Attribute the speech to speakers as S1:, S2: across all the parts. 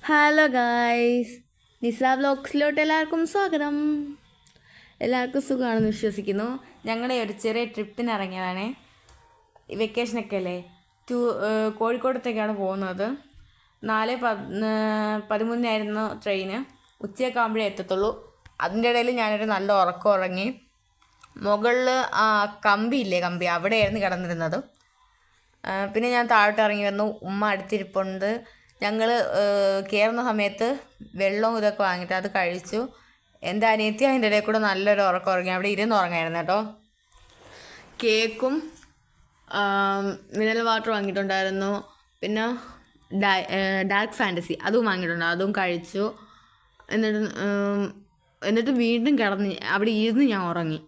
S1: Hello guys, നിസ വ്ലോഗ്സിലോട്ട് എല്ലാവർക്കും സ്വാഗതം. എല്ലാവർക്കും സുഖമാണെന്ന് വിശ്വസിക്കുന്നു. ഞങ്ങളുടെ ഒരു ചെറിയ ട്രിപ്പിന് ഇറങ്ങിയതാണ്. വെക്കേഷനൊക്കെ അല്ലേ, കോഴിക്കോടത്തേക്കാണ് പോകുന്നത്. 4:13 ട്രെയിന്. ഉച്ചയൊക്കെ ആകുമ്പോഴേ എത്തത്തുള്ളൂ. അതിൻ്റെ ഇടയിൽ ഞാനൊരു നല്ല ഉറക്കം ഉറങ്ങി. മുകളിൽ കമ്പി അവിടെയായിരുന്നു കിടന്നിരുന്നത്. പിന്നെ ഞാൻ താഴോട്ട് ഇറങ്ങി വന്നു. ഉമ്മ അടുത്തിരിപ്പുണ്ട്. ഞങ്ങൾ കയറുന്ന സമയത്ത് വെള്ളവും ഇതൊക്കെ വാങ്ങിയിട്ട് അത് കഴിച്ചു. എൻ്റെ അനിയത്തി അതിൻ്റെ ഇടയിൽ കൂടെ നല്ലൊരു ഉറക്കം ഉറങ്ങി. അവിടെ ഉറങ്ങായിരുന്നു കേട്ടോ. കേക്കും മിനറൽ വാട്ടർ വാങ്ങിയിട്ടുണ്ടായിരുന്നു. പിന്നെ ഡാർക്ക് ഫാൻറ്റസി അതും വാങ്ങിയിട്ടുണ്ട്, അതും കഴിച്ചു. എന്നിട്ട് വീണ്ടും കിടന്ന് അവിടെ ഇരുന്ന് ഞാൻ ഉറങ്ങി.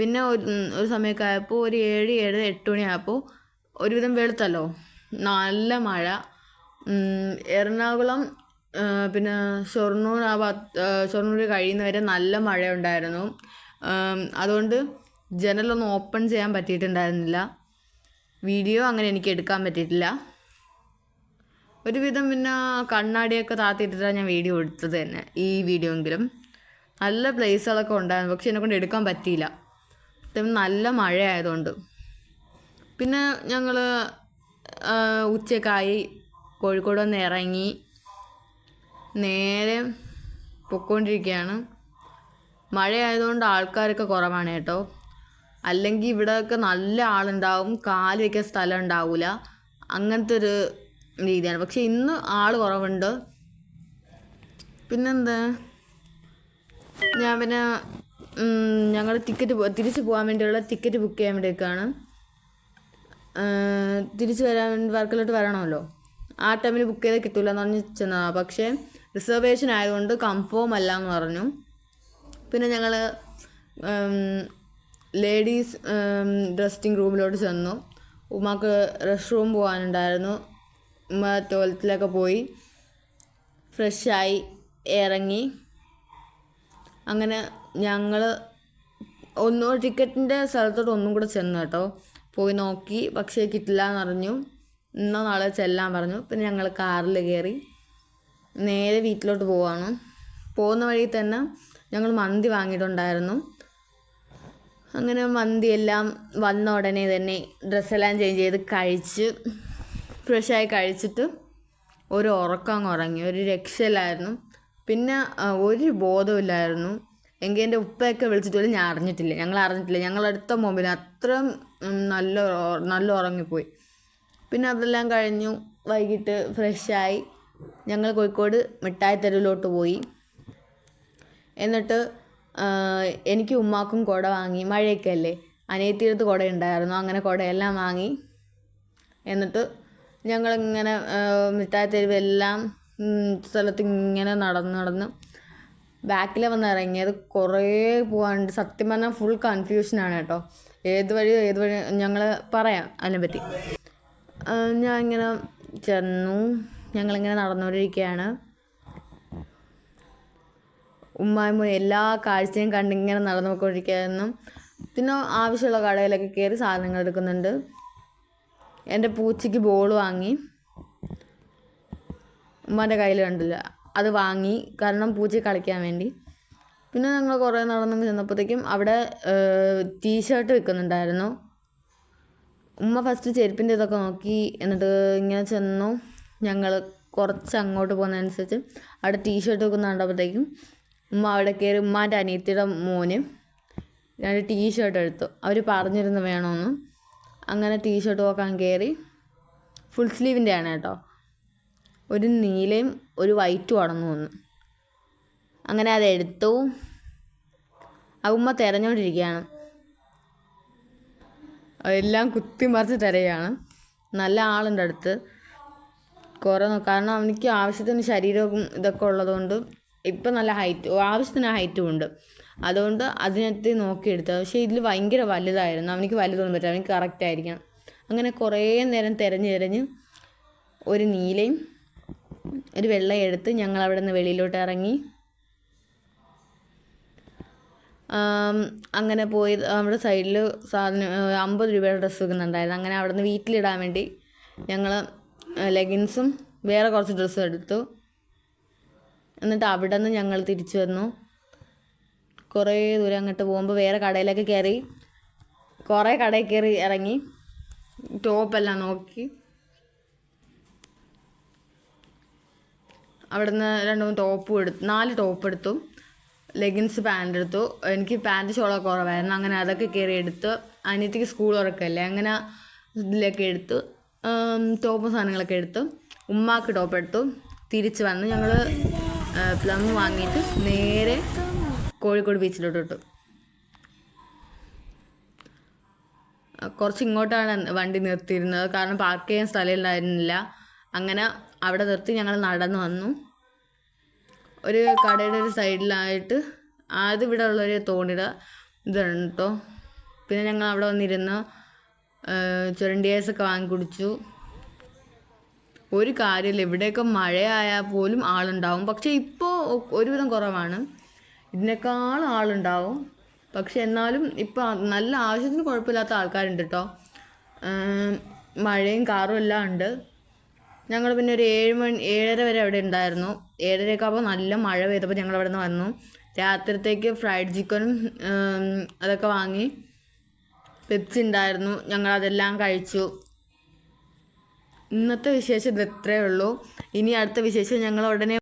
S1: പിന്നെ ഒരു സമയമൊക്കെ ആയപ്പോൾ ഒരു 7-8 മണിയായപ്പോൾ ഒരുവിധം വെളുത്തല്ലോ, നല്ല മഴ. എറണാകുളം പിന്നെ ഷൊർണൂർ ഷൊർണൂർ കഴിയുന്നവരെ നല്ല മഴയുണ്ടായിരുന്നു. അതുകൊണ്ട് ജനലൊന്നും ഓപ്പൺ ചെയ്യാൻ പറ്റിയിട്ടുണ്ടായിരുന്നില്ല. വീഡിയോ അങ്ങനെ എനിക്ക് എടുക്കാൻ പറ്റിയിട്ടില്ല. ഒരുവിധം പിന്നെ കണ്ണാടിയൊക്കെ താത്തിയിട്ടിട്ടാണ് ഞാൻ വീഡിയോ എടുത്തത് തന്നെ. ഈ വീഡിയോ എങ്കിലും നല്ല പ്ലേസുകളൊക്കെ ഉണ്ടായിരുന്നു, പക്ഷെ എന്നെക്കൊണ്ട് എടുക്കാൻ പറ്റിയില്ല, നല്ല മഴയായതുകൊണ്ട്. പിന്നെ ഞങ്ങൾ ഉച്ചക്കായി കോഴിക്കോട് വന്ന് ഇറങ്ങി നേരെ പൊയ്ക്കൊണ്ടിരിക്കുകയാണ്. മഴയായതുകൊണ്ട് ആൾക്കാരൊക്കെ കുറവാണ് കേട്ടോ. അല്ലെങ്കിൽ ഇവിടെയൊക്കെ നല്ല ആളുണ്ടാവും, കാല് വയ്ക്കാൻ സ്ഥലം ഉണ്ടാവില്ല, അങ്ങനത്തെ ഒരു രീതിയാണ്. പക്ഷെ ഇന്ന് ആൾ കുറവുണ്ട്. പിന്നെന്താ, ഞാൻ പിന്നെ ഞങ്ങൾ തിരിച്ച് പോകാൻ വേണ്ടിയുള്ള ടിക്കറ്റ് ബുക്ക് ചെയ്യാൻ വേണ്ടിയൊക്കെയാണ്. തിരിച്ച് വരാൻ വേണ്ടി വർക്കലോട്ട് വരണമല്ലോ. ആ ടൈമിൽ ബുക്ക് ചെയ്താൽ കിട്ടില്ല എന്ന് പറഞ്ഞ് ചെന്നതാണ്. പക്ഷേ റിസർവേഷൻ ആയതുകൊണ്ട് കൺഫേം അല്ല എന്ന് പറഞ്ഞു. പിന്നെ ഞങ്ങൾ ലേഡീസ് ഡ്രസ്സിങ് റൂമിലോട്ട് ചെന്നു. ഉമ്മക്ക് റെസ്റ്റ് റൂം പോകാനുണ്ടായിരുന്നു. ഉമ്മ ടോയ്ലറ്റിലൊക്കെ പോയി ഫ്രഷായി ഇറങ്ങി. അങ്ങനെ ഞങ്ങൾ ടിക്കറ്റിൻ്റെ സ്ഥലത്തോട്ട് ഒന്നും കൂടെ ചെന്നു കേട്ടോ. പോയി നോക്കി, പക്ഷേ കിട്ടില്ല എന്ന് പറഞ്ഞു. ഇന്നോ നാളെ ചെല്ലാൻ പറഞ്ഞു. പിന്നെ ഞങ്ങൾ കാറിൽ കയറി നേരെ വീട്ടിലോട്ട് പോവാണ്. പോകുന്ന വഴി തന്നെ ഞങ്ങൾ മന്തി വാങ്ങിയിട്ടുണ്ടായിരുന്നു. അങ്ങനെ മന്തിയെല്ലാം വന്ന ഉടനെ തന്നെ ഡ്രസ്സെല്ലാം ചേഞ്ച് ചെയ്ത് കഴിച്ച് ഫ്രഷായി കഴിച്ചിട്ട് ഒരു ഉറക്കം ഉറങ്ങി. ഒരു രക്ഷയില്ലായിരുന്നു. പിന്നെ ഒരു ബോധമില്ലായിരുന്നു. എങ്കിൽ എൻ്റെ ഉപ്പയൊക്കെ വിളിച്ചിട്ട് പോലും ഞങ്ങൾ അറിഞ്ഞിട്ടില്ല. ഞങ്ങളടുത്ത മൊബൈൽ അത്രയും നല്ല ഉറങ്ങിപ്പോയി. പിന്നെ അതെല്ലാം കഴിഞ്ഞു. വൈകിട്ട് ഫ്രഷായി ഞങ്ങൾ കോഴിക്കോട് മിഠായി തെരുവിലോട്ട് പോയി. എന്നിട്ട് എനിക്ക് ഉമ്മാക്കും കുട വാങ്ങി. മഴയൊക്കെ അല്ലേ, അനിയത്തിയടുത്ത് കുട ഉണ്ടായിരുന്നു. അങ്ങനെ കുടയെല്ലാം വാങ്ങി. എന്നിട്ട് ഞങ്ങളിങ്ങനെ മിഠായി തെരുവെല്ലാം സ്ഥലത്ത് ഇങ്ങനെ നടന്ന് ബാക്കിൽ വന്ന് ഇറങ്ങിയത്. കുറേ പോകാനുണ്ട്. സത്യം പറഞ്ഞാൽ ഫുൾ കൺഫ്യൂഷനാണ് കേട്ടോ. ഏത് വഴി ഞങ്ങൾ പറയാം അതിനെപ്പറ്റി. ഞാൻ ഇങ്ങനെ ചെന്നു. ഞങ്ങളിങ്ങനെ നടന്നുകൊണ്ടിരിക്കുകയാണ്. ഉമ്മായും എല്ലാ കാഴ്ചയും കണ്ടിങ്ങനെ നടന്നു പോയിക്കൊണ്ടിരിക്കുകയായിരുന്നു. പിന്നെ ആവശ്യമുള്ള കടയിലൊക്കെ കയറി സാധനങ്ങൾ എടുക്കുന്നുണ്ട്. എൻ്റെ പൂച്ചയ്ക്ക് ബോൾ വാങ്ങി. ഉമ്മാൻ്റെ കയ്യിൽ കണ്ടില്ല, അത് വാങ്ങി, കാരണം പൂച്ചയെ കളിക്കാൻ വേണ്ടി. പിന്നെ ഞങ്ങൾ കുറേ നടന്നു ചെന്നപ്പോഴത്തേക്കും അവിടെ ടീഷർട്ട് വിൽക്കുന്നുണ്ടായിരുന്നു. ഉമ്മ ഫസ്റ്റ് ചെരുപ്പിൻ്റെ ഇതൊക്കെ നോക്കി. എന്നിട്ട് ഇങ്ങനെ ചെന്നു. ഞങ്ങൾ കുറച്ച് അങ്ങോട്ട് പോകുന്നതനുസരിച്ച് അവിടെ ടീഷർട്ട് വെക്കുന്ന കണ്ടപ്പോഴത്തേക്കും ഉമ്മ അവിടെ കയറി. ഉമ്മാൻ്റെ അനിയത്തിയുടെ മോന് 2 ടീഷർട്ട് എടുത്തു. അവർ പറഞ്ഞിരുന്നു വേണമെന്ന്. അങ്ങനെ ടീഷർട്ട് നോക്കാൻ കയറി. ഫുൾ സ്ലീവിൻ്റെ ആണ് കേട്ടോ. ഒരു നീലയും ഒരു വൈറ്റും അടന്നു വന്നു. അങ്ങനെ അതെടുത്തു. ഉമ്മ തിരഞ്ഞുകൊണ്ടിരിക്കുകയാണ്. എല്ലാം കുത്തിമറിച്ച് തിരയാണ്. നല്ല ആളുണ്ട് അടുത്ത്. കാരണം അവനിക്ക് ആവശ്യത്തിന് ശരീരവും ഇതൊക്കെ ഉള്ളതുകൊണ്ട് ഇപ്പം നല്ല ആവശ്യത്തിന് ഹൈറ്റും ഉണ്ട്. അതുകൊണ്ട് അതിനകത്ത് നോക്കിയെടുത്തത്. പക്ഷേ ഇതിൽ ഭയങ്കര വലുതായിരുന്നു. അവനിക്ക് വലുതൊന്നും പറ്റില്ല, അവനിക്ക് കറക്റ്റായിരിക്കണം. അങ്ങനെ കുറേ നേരം തിരഞ്ഞ് ഒരു നീലയും ഒരു വെള്ളയും എടുത്ത് ഞങ്ങൾ അവിടെ നിന്ന് വെളിയിലോട്ട് ഇറങ്ങി. അങ്ങനെ പോയി നമ്മുടെ സൈഡിൽ 50 രൂപയുടെ ഡ്രസ്സ് വെക്കുന്നുണ്ടായിരുന്നു. അങ്ങനെ അവിടെ നിന്ന് വീട്ടിലിടാൻ വേണ്ടി ഞങ്ങൾ ലെഗിൻസും വേറെ കുറച്ച് ഡ്രസ്സും എടുത്തു. എന്നിട്ട് അവിടെ നിന്ന് ഞങ്ങൾ തിരിച്ചു വന്നു. കുറേ ദൂരം അങ്ങോട്ട് പോകുമ്പോൾ വേറെ കടയിലൊക്കെ കയറി, കുറേ കടയിൽ കയറി ഇറങ്ങി ടോപ്പെല്ലാം നോക്കി. അവിടെ നിന്ന് 2-3 ടോപ്പും എടുത്തു, 4 ടോപ്പ് എടുത്തു, ലെഗിൻസ് പാൻറ് എടുത്തു. എനിക്ക് പാൻറ് ഷോളൊക്കെ കുറവായിരുന്നു, അങ്ങനെ അതൊക്കെ കയറി എടുത്ത്. അനിയത്തിക്ക് സ്കൂൾ തുറക്കല്ലേ, അങ്ങനെ ഇതിലൊക്കെ എടുത്തു. ടോപ്പും സാധനങ്ങളൊക്കെ എടുത്തു. ഉമ്മാക്ക് ടോപ്പ് എടുത്തു. തിരിച്ച് വന്ന് ഞങ്ങൾ പ്ലം വാങ്ങിയിട്ട് നേരെ കോഴിക്കോട് ബീച്ചിലോട്ട് ഇട്ടു. കുറച്ച് ഇങ്ങോട്ടാണ് വണ്ടി നിർത്തിയിരുന്നത്, കാരണം പാർക്ക് ചെയ്യാൻ സ്ഥലമില്ലായിരുന്നില്ല. അങ്ങനെ അവിടെ നിർത്തി ഞങ്ങൾ നടന്നു വന്നു. ഒരു കടയുടെ ഒരു സൈഡിലായിട്ട് ഇവിടെ ഉള്ളൊരു തോണിയുടെ ഇതാണ് കേട്ടോ. പിന്നെ ഞങ്ങൾ അവിടെ വന്നിരുന്ന് ചുരണ്ടി ഐസൊക്കെ വാങ്ങി കുടിച്ചു. ഒരു കാര്യമില്ല, ഇവിടെയൊക്കെ മഴയായാൽ പോലും ആളുണ്ടാവും. പക്ഷേ ഇപ്പോൾ ഒരുവിധം കുറവാണ്, ഇതിനേക്കാൾ ആളുണ്ടാവും. പക്ഷെ എന്നാലും ഇപ്പോൾ നല്ല ആവശ്യത്തിന് കുഴപ്പമില്ലാത്ത ആൾക്കാരുണ്ട് കേട്ടോ. മഴയും കാറും എല്ലാം ഉണ്ട്. ഞങ്ങൾ പിന്നെ ഒരു 7 വരെ അവിടെ ഉണ്ടായിരുന്നു. 7:30 ആകുമ്പോൾ നല്ല മഴ പെയ്തപ്പോൾ ഞങ്ങൾ അവിടെ നിന്ന് വന്നു. രാത്രിത്തേക്ക് ഫ്രൈഡ് ചിക്കനും അതൊക്കെ വാങ്ങി. പെപ്സി ഉണ്ടായിരുന്നു, ഞങ്ങളതെല്ലാം കഴിച്ചു. ഇന്നത്തെ വിശേഷം ഇത് ഇത്രയേ ഉള്ളൂ. ഇനി അടുത്ത വിശേഷം ഞങ്ങൾ ഉടനെ